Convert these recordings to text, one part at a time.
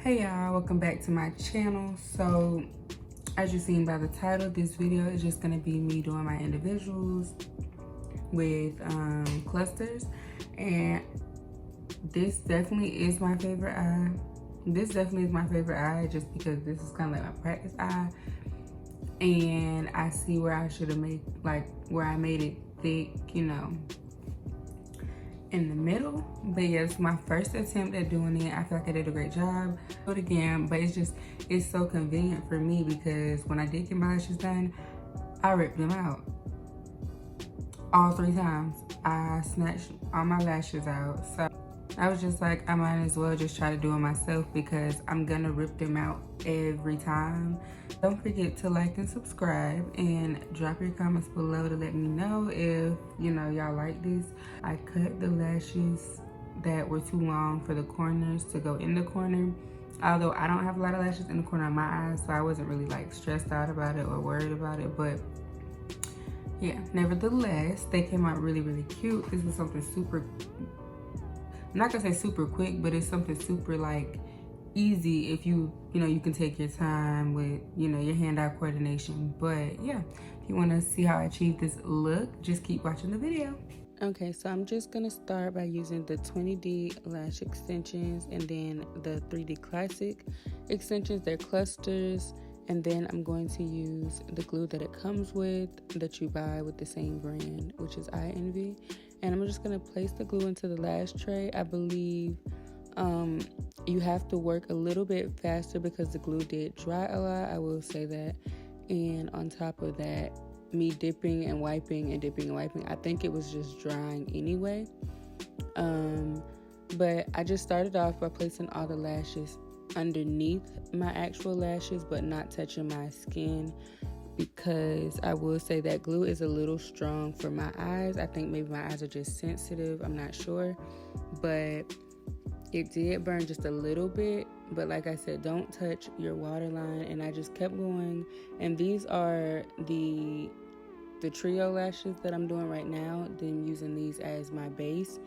Hey y'all, welcome back to my channel. So as you've seen by the title, this video is just going to be me doing my individuals with clusters, and this definitely is my favorite eye. This definitely is my favorite eye just because this is kind of like my practice eye, and I see where I should have made, like where I made it thick, you know, in the middle. But yes, my first attempt at doing it, I feel like I did a great job. Do it again, but it's so convenient for me because when I did get my lashes done, I ripped them out all 3 times. I snatched all my lashes out, so I was just like, I might as well just try to do it myself because I'm gonna rip them out every time. Don't forget to like and subscribe and drop your comments below to let me know if, you know, y'all like this. I cut the lashes that were too long for the corners to go in the corner. Although I don't have a lot of lashes in the corner of my eyes, so I wasn't really like stressed out about it or worried about it, but yeah, nevertheless, they came out really, really cute. This was something super, I'm not gonna say super quick, but it's something super like easy if you know, you can take your time with, you know, your hand-eye coordination. But yeah, if you wanna see how I achieve this look, just keep watching the video. Okay, so I'm just gonna start by using the 20D lash extensions and then the 3D classic extensions. They're clusters. And then I'm going to use the glue that it comes with, that you buy with the same brand, which is Eye Envy. And I'm just gonna place the glue into the lash tray. I believe you have to work a little bit faster because the glue did dry a lot, I will say that. And on top of that, me dipping and wiping and dipping and wiping, I think it was just drying anyway. But I just started off by placing all the lashes underneath my actual lashes but not touching my skin, because I will say that glue is a little strong for my eyes. I think maybe my eyes are just sensitive, I'm not sure, but it did burn just a little bit. But like I said, don't touch your waterline. And I just kept going, and these are the trio lashes that I'm doing right now. Then using these as my base,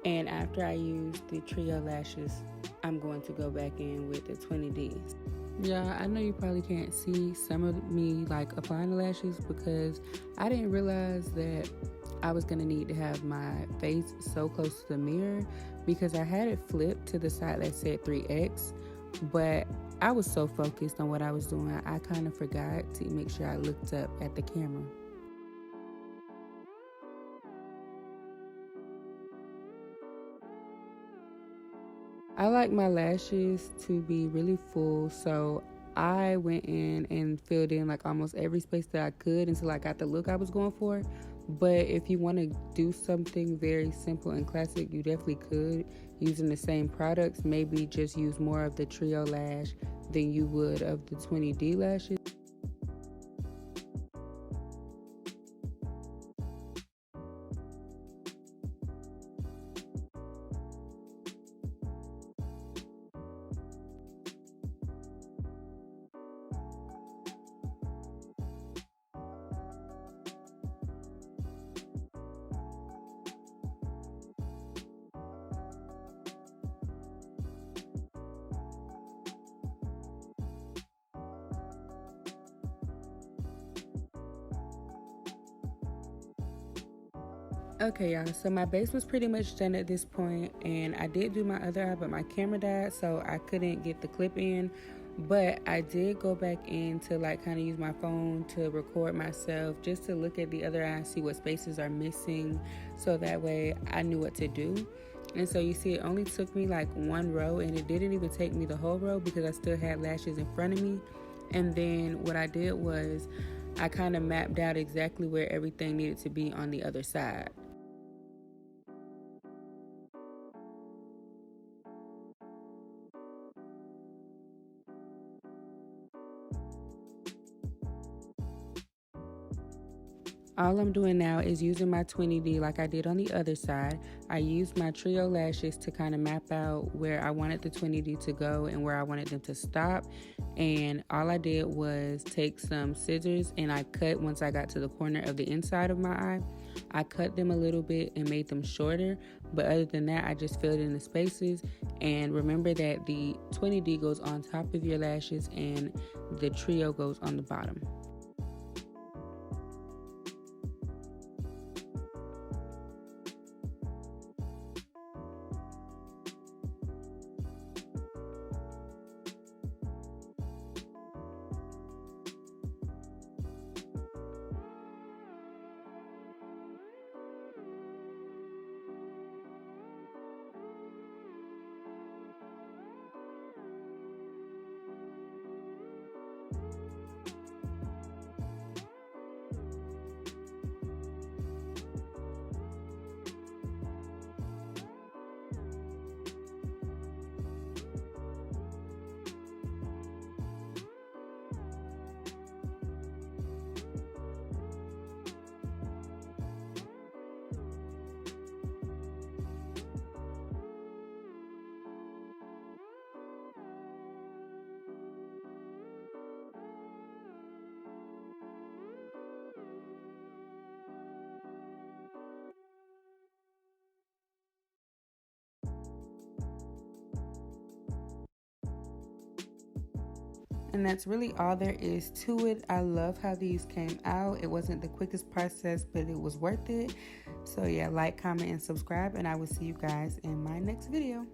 and after I use the trio lashes, I'm going to go back in with the 20Ds. Yeah, I know you probably can't see some of me like applying the lashes because I didn't realize that I was gonna need to have my face so close to the mirror, because I had it flipped to the side that said 3X, but I was so focused on what I was doing, I kind of forgot to make sure I looked up at the camera. I like my lashes to be really full, so I went in and filled in like almost every space that I could until I got the look I was going for. But if you want to do something very simple and classic, you definitely could, using the same products. Maybe just use more of the trio lash than you would of the 20D lashes. Okay, y'all, so my base was pretty much done at this point, and I did do my other eye, but my camera died, so I couldn't get the clip in. But I did go back in to like kind of use my phone to record myself, just to look at the other eye and see what spaces are missing, so that way I knew what to do. And so you see, it only took me like 1 row, and it didn't even take me the whole row because I still had lashes in front of me. And then what I did was I kind of mapped out exactly where everything needed to be on the other side. All I'm doing now is using my 20D like I did on the other side. I used my trio lashes to kind of map out where I wanted the 20D to go and where I wanted them to stop. And all I did was take some scissors and I cut once I got to the corner of the inside of my eye. I cut them a little bit and made them shorter, but other than that, I just filled in the spaces. And remember that the 20D goes on top of your lashes and the trio goes on the bottom. And that's really all there is to it. I love how these came out. It wasn't the quickest process, but it was worth it. So yeah, like, comment, and subscribe, and I will see you guys in my next video.